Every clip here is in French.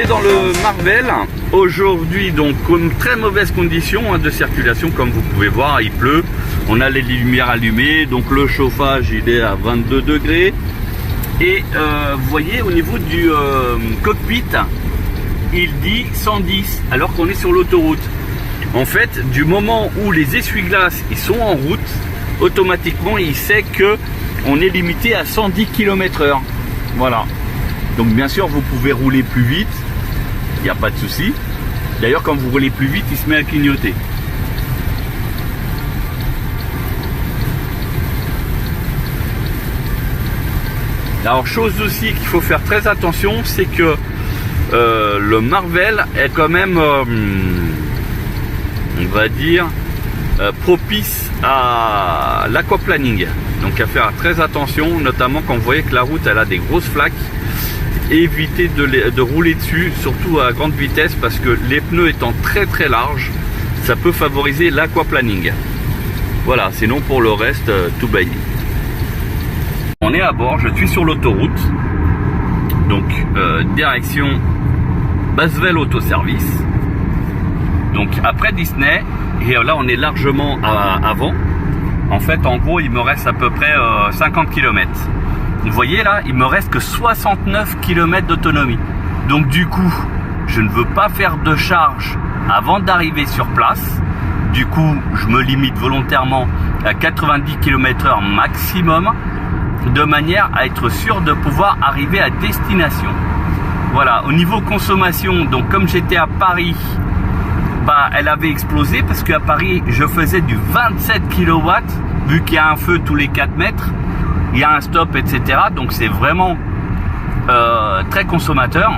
Dans le Marvel aujourd'hui, donc comme très mauvaise condition de circulation, comme vous pouvez voir, il pleut, on a les lumières allumées, donc le chauffage il est à 22 degrés et vous voyez au niveau du cockpit il dit 110 alors qu'on est sur l'autoroute. En fait, du moment où les essuie-glaces ils sont en route, automatiquement il sait que on est limité à 110 km/h. Voilà, donc bien sûr vous pouvez rouler plus vite, il n'y a pas de souci. D'ailleurs, quand vous roulez plus vite, il se met à clignoter. Alors, chose aussi qu'il faut faire très attention, c'est que le Marvel est quand même, on va dire, propice à l'aquaplaning. Donc, à faire très attention, notamment quand vous voyez que la route elle a des grosses flaques. Éviter de rouler dessus, surtout à grande vitesse, parce que les pneus étant très très larges, ça peut favoriser l'aquaplaning. Voilà, sinon pour le reste, tout baille. On est à bord, je suis sur l'autoroute, donc direction Basvel Autoservice, donc après Disney, et là on est largement avant. En fait, en gros, il me reste à peu près 50 km. Vous voyez là, il me reste que 69 km d'autonomie. Donc du coup, je ne veux pas faire de charge avant d'arriver sur place. Du coup, je me limite volontairement à 90 km/h maximum, de manière à être sûr de pouvoir arriver à destination. Voilà, au niveau consommation, donc comme j'étais à Paris, bah, elle avait explosé parce qu'à Paris, je faisais du 27 kW, vu qu'il y a un feu tous les 4 mètres. Il y a un stop, etc. Donc c'est vraiment très consommateur.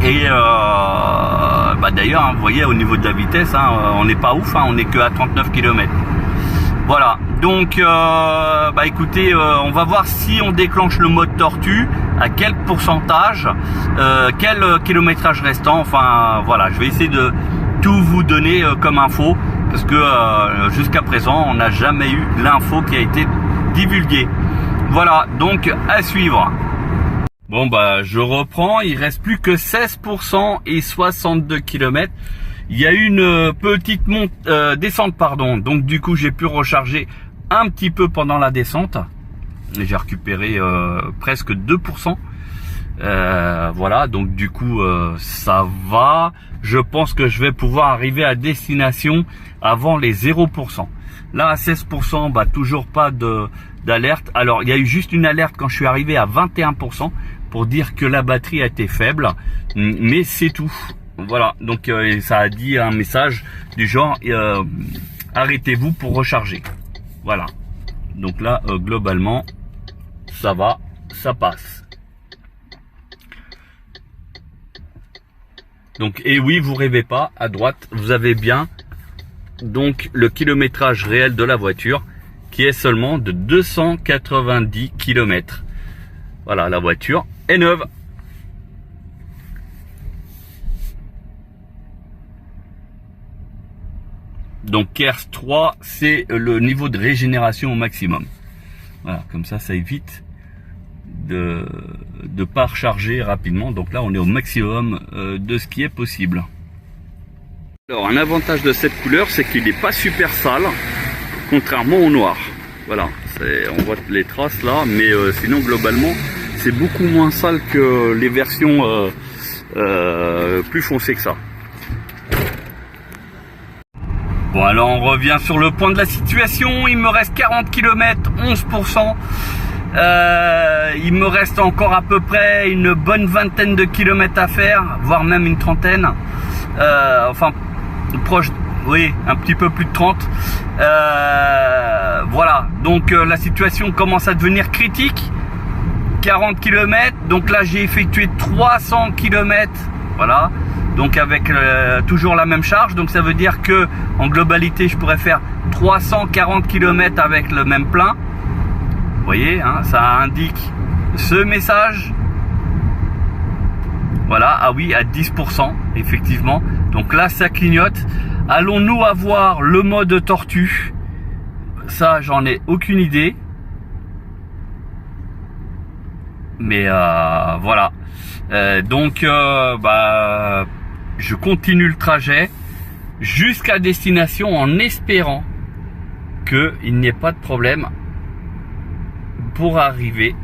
Et bah d'ailleurs, hein, vous voyez au niveau de la vitesse, hein, on n'est pas ouf, hein, on n'est que à 39 km. Voilà. Donc bah écoutez, on va voir si on déclenche le mode tortue, à quel pourcentage, quel kilométrage restant. Enfin voilà, je vais essayer de tout vous donner comme info, parce que jusqu'à présent, on n'a jamais eu l'info qui a été divulguée. Voilà, donc à suivre. Bon bah je reprends, il reste plus que 16% et 62 km. Il y a eu une petite descente, pardon. Donc du coup j'ai pu recharger un petit peu pendant la descente. J'ai récupéré presque 2%. Voilà, donc du coup ça va. Je pense que je vais pouvoir arriver à destination avant les 0%. Là à 16%, bah toujours pas d'alerte. Alors il y a eu juste une alerte quand je suis arrivé à 21% pour dire que la batterie a été faible, mais c'est tout. Voilà, donc ça a dit un message du genre arrêtez-vous pour recharger. Voilà, donc là globalement ça va, ça passe. Donc et oui, vous rêvez pas, à droite vous avez bien donc le kilométrage réel de la voiture qui est seulement de 290 km. Voilà, la voiture est neuve. Donc KERS 3, c'est le niveau de régénération au maximum. Voilà, comme ça évite de pas recharger rapidement. Donc là on est au maximum de ce qui est possible. Alors un avantage de cette couleur, c'est qu'il n'est pas super sale, contrairement au noir. Voilà, on voit les traces là, mais sinon globalement c'est beaucoup moins sale que les versions plus foncées que ça. Bon, alors on revient sur le point de la situation. Il me reste 40 km, 11%. Il me reste encore à peu près une bonne vingtaine de kilomètres à faire, voire même une trentaine. Enfin, proche, oui, un petit peu plus de 30. Voilà, donc la situation commence à devenir critique. 40 km, donc là j'ai effectué 300 km. Voilà, donc avec toujours la même charge. Donc ça veut dire que en globalité je pourrais faire 340 km avec le même plein. Vous voyez, hein, ça indique ce message. Voilà, ah oui, à 10%, effectivement. Donc là, ça clignote. Allons-nous avoir le mode tortue? Ça, j'en ai aucune idée. Mais voilà. Donc, je continue le trajet jusqu'à destination en espérant qu'il n'y ait pas de problème pour arriver.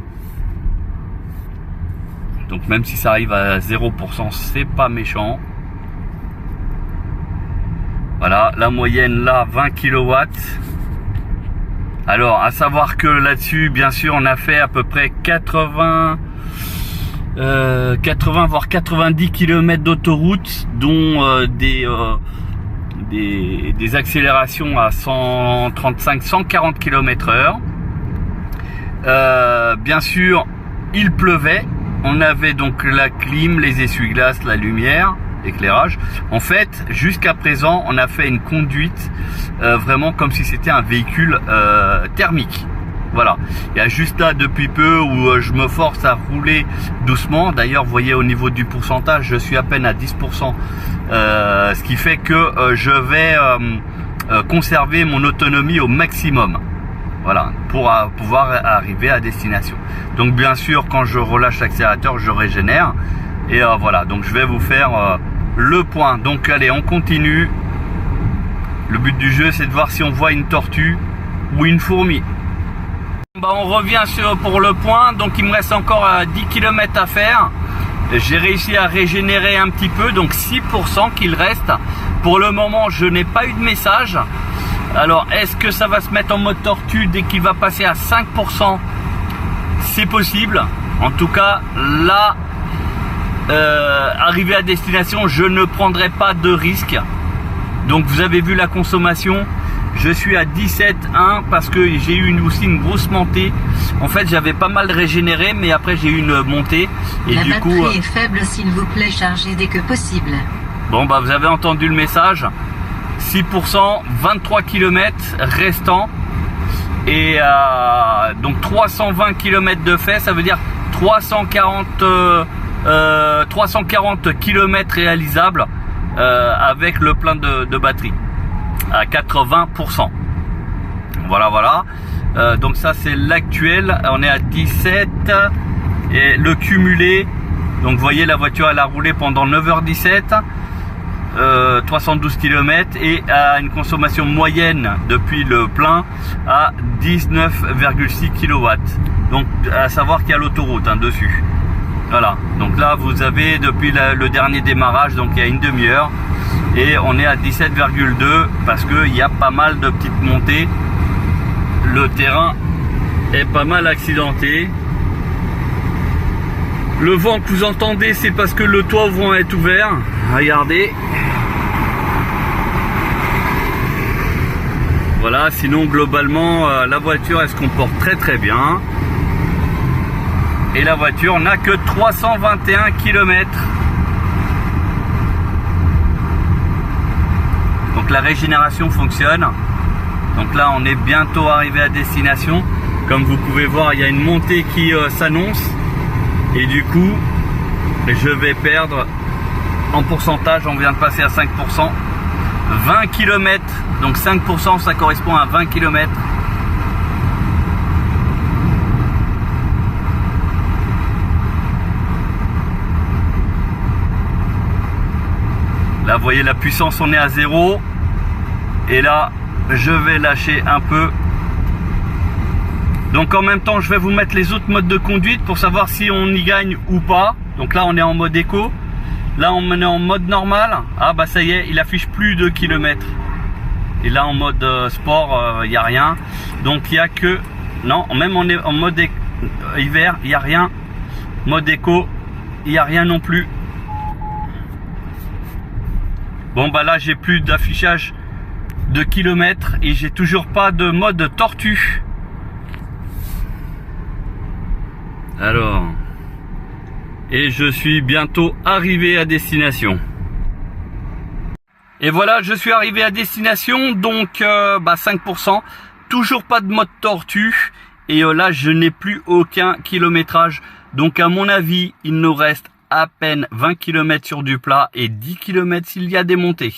Donc même si ça arrive à 0%, c'est pas méchant. Voilà, la moyenne là, 20 kW. Alors, à savoir que là-dessus, bien sûr, on a fait à peu près 80 voire 90 km d'autoroute, dont des accélérations à 135-140 km/h. Bien sûr, il pleuvait. On avait donc la clim, les essuie-glaces, la lumière, l'éclairage. En fait, jusqu'à présent, on a fait une conduite vraiment comme si c'était un véhicule thermique. Voilà. Il y a juste là, depuis peu, où je me force à rouler doucement. D'ailleurs, vous voyez, au niveau du pourcentage, je suis à peine à 10%. Ce qui fait que je vais conserver mon autonomie au maximum. Voilà, pour pouvoir arriver à destination. Donc bien sûr, quand je relâche l'accélérateur, je régénère. Et voilà, donc je vais vous faire le point. Donc allez, on continue. Le but du jeu, c'est de voir si on voit une tortue ou une fourmi. On revient pour le point. Donc il me reste encore 10 km à faire. J'ai réussi à régénérer un petit peu, donc 6% qu'il reste. Pour le moment, je n'ai pas eu de message. Alors, est-ce que ça va se mettre en mode tortue dès qu'il va passer à 5%? C'est possible. En tout cas, là, arrivé à destination, je ne prendrai pas de risque. Donc, vous avez vu la consommation. Je suis à 17,1 parce que j'ai eu aussi une grosse montée. En fait, j'avais pas mal régénéré, mais après, j'ai eu une montée. Et du coup, la batterie est faible, s'il vous plaît, chargez dès que possible. Bon, vous avez entendu le message. 6%, 23 km restants. Et donc 320 km de fait, ça veut dire 340 km réalisables avec le plein de batterie à 80%. Voilà. Donc ça, c'est l'actuel. On est à 17 et le cumulé. Donc vous voyez, la voiture elle a roulé pendant 9h17. 312 km et à une consommation moyenne depuis le plein à 19,6 kW. Donc à savoir qu'il y a l'autoroute dessus. Voilà, donc là vous avez depuis le dernier démarrage, donc il y a une demi-heure, et on est à 17,2 parce qu'il y a pas mal de petites montées. Le terrain est pas mal accidenté. Le vent que vous entendez, c'est parce que le toit vent est ouvert. Regardez. Voilà, sinon globalement la voiture elle se comporte très bien. Et la voiture n'a que 321 km. Donc la régénération fonctionne. Donc là on est bientôt arrivé à destination. Comme vous pouvez voir, il y a une montée qui s'annonce. Et du coup, je vais perdre en pourcentage, on vient de passer à 5%, 20 km. Donc 5%, ça correspond à 20 km. Là, vous voyez la puissance, on est à 0. Et là, je vais lâcher un peu. Donc en même temps, je vais vous mettre les autres modes de conduite pour savoir si on y gagne ou pas. Donc là, on est en mode éco. Là, on est en mode normal. Ah bah ça y est, il affiche plus de kilomètres. Et là, en mode sport, il n'y a rien. Donc il n'y a que... Non, même on est en mode hiver, il n'y a rien. Mode éco, il n'y a rien non plus. Bon bah là, j'ai plus d'affichage de kilomètres et j'ai toujours pas de mode tortue. Alors, et je suis bientôt arrivé à destination. Et voilà, je suis arrivé à destination, donc 5%, toujours pas de mode tortue, et là je n'ai plus aucun kilométrage, donc à mon avis il nous reste à peine 20 km sur du plat et 10 km s'il y a des montées.